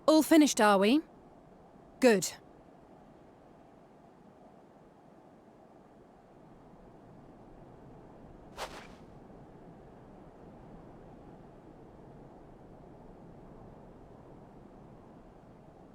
All finished, are we? Good.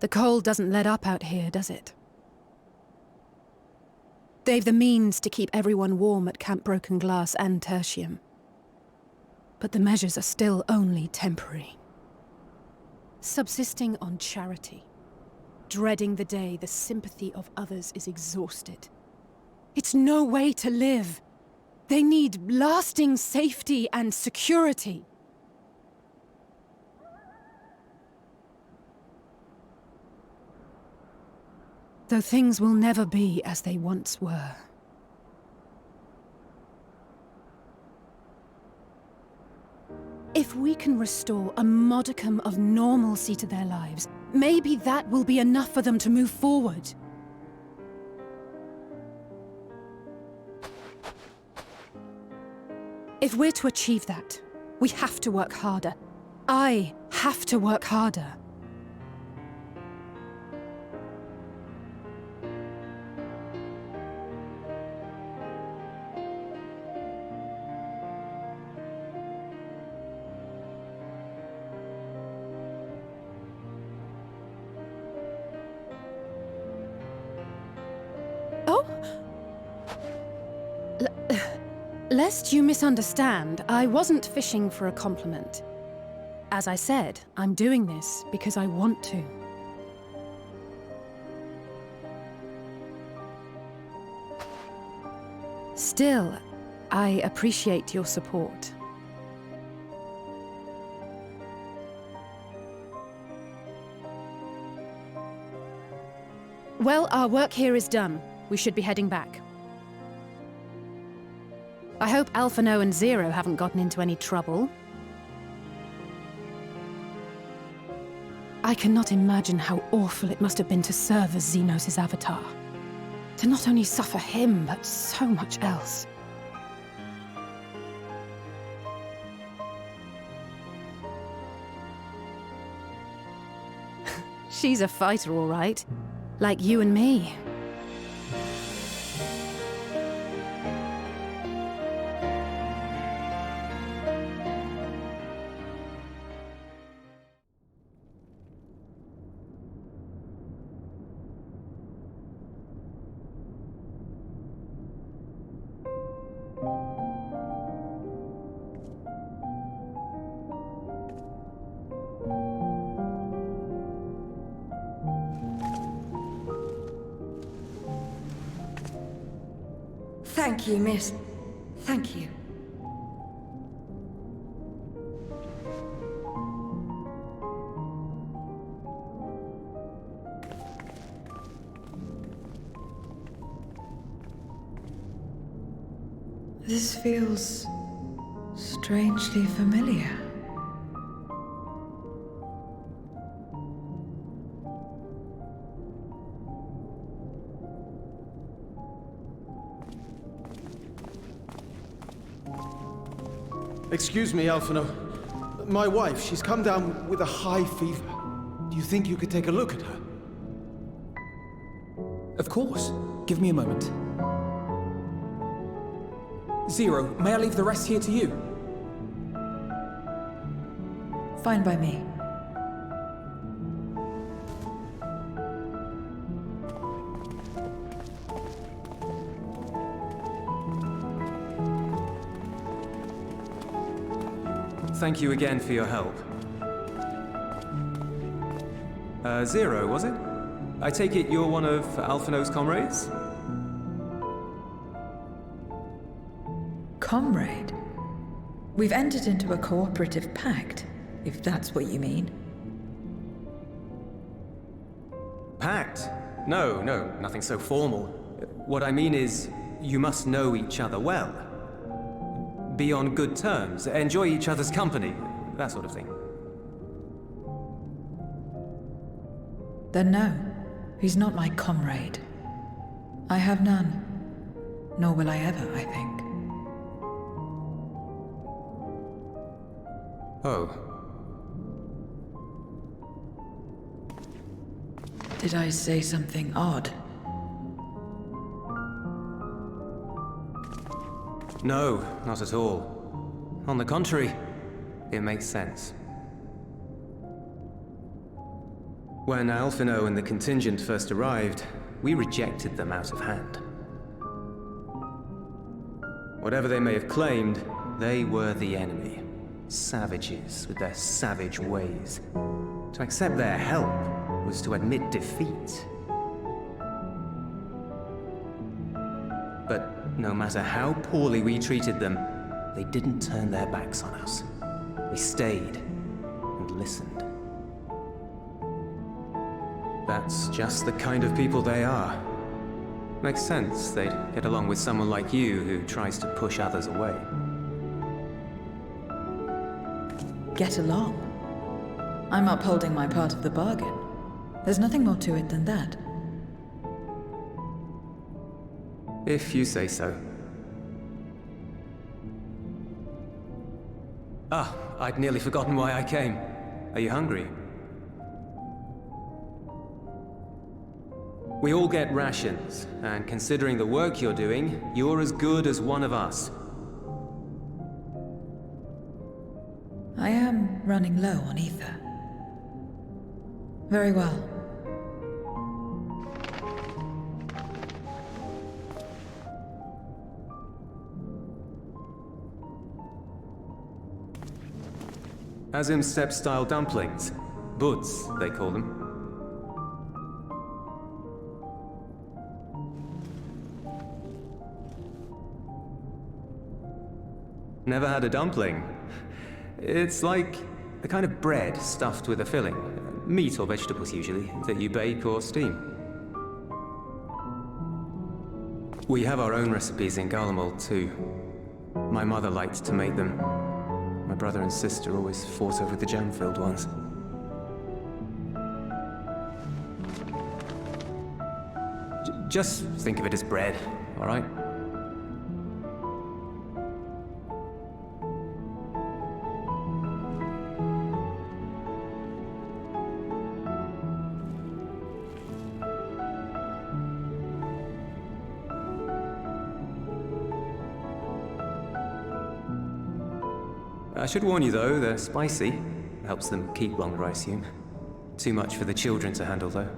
The cold doesn't let up out here, does it? They've the means to keep everyone warm at Camp Broken Glass and Tertium. But the measures are still only temporary. Subsisting on charity. Dreading the day the sympathy of others is exhausted. It's no way to live. They need lasting safety and security. Though things will never be as they once were. If we can restore a modicum of normalcy to their lives, maybe that will be enough for them to move forward. If we're to achieve that, we have to work harder. I have to work harder. Lest you misunderstand, I wasn't fishing for a compliment. As I said, I'm doing this because I want to. Still, I appreciate your support. Well, our work here is done. We should be heading back. I hope Alphino and Zero haven't gotten into any trouble. I cannot imagine how awful it must have been to serve as Xenos' avatar. To not only suffer him, but so much else. She's a fighter, all right. Like you and me. Thank you, miss. Thank you. This feels strangely familiar. Excuse me, Alphino. My wife, she's come down with a high fever. Do you think you could take a look at her? Of course. Give me a moment. Zero, may I leave the rest here to you? Fine by me. Thank you again for your help. Zero, was it? I take it you're one of Alphino's comrades? Comrade? We've entered into a cooperative pact. if that's what you mean. Pact? No, nothing so formal. What I mean is, you must know each other well. Be on good terms, enjoy each other's company, that sort of thing. Then no, he's not my comrade. I have none. Nor will I ever, I think. Oh. Did I say something odd? No, not at all. On the contrary, it makes sense. When Alphino and the contingent first arrived, we rejected them out of hand. Whatever they may have claimed, they were the enemy. Savages with their savage ways. To accept their help was to admit defeat. But no matter how poorly we treated them, they didn't turn their backs on us. They stayed and listened. That's just the kind of people they are. Makes sense they'd get along with someone like you who tries to push others away. Get along? I'm upholding my part of the bargain. There's nothing more to it than that. If you say so. Ah, I'd nearly forgotten why I came. Are you hungry? We all get rations, and considering the work you're doing, you're as good as one of us. I am running low on ether. Very well. Azim step-style dumplings. Buds, they call them. Never had a dumpling? It's like a kind of bread stuffed with a filling. Meat or vegetables, usually, that you bake or steam. We have our own recipes in Garlemald, too. My mother liked to make them. My brother and sister always fought over the jam-filled ones. Just think of it as bread, all right? I should warn you though, they're spicy. Helps them keep longer, I assume. Too much for the children to handle though.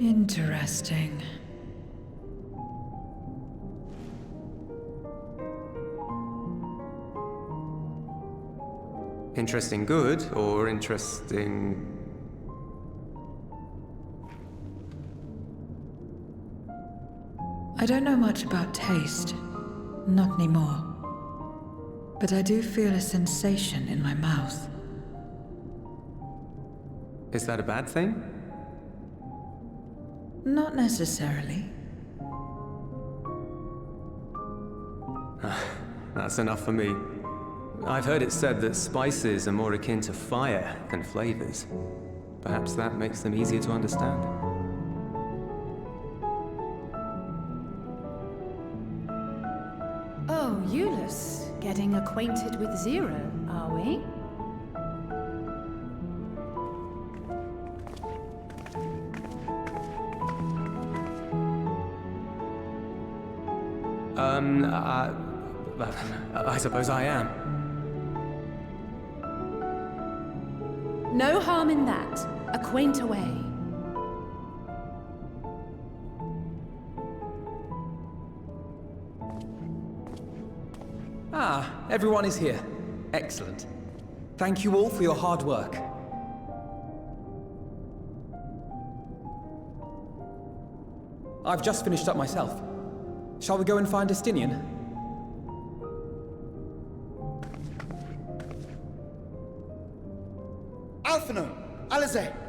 Interesting. Interesting good, or interesting... I don't know much about taste. Not anymore. But I do feel a sensation in my mouth. Is that a bad thing? Not necessarily. That's enough for me. I've heard it said that spices are more akin to fire than flavors. Perhaps that makes them easier to understand. Oh, Euless, getting acquainted with Zero, are we? I suppose I am. No harm in that. Acquaint away. Ah, everyone is here. Excellent. Thank you all for your hard work. I've just finished up myself. Shall we go and find Estinian? Alphino! Alize!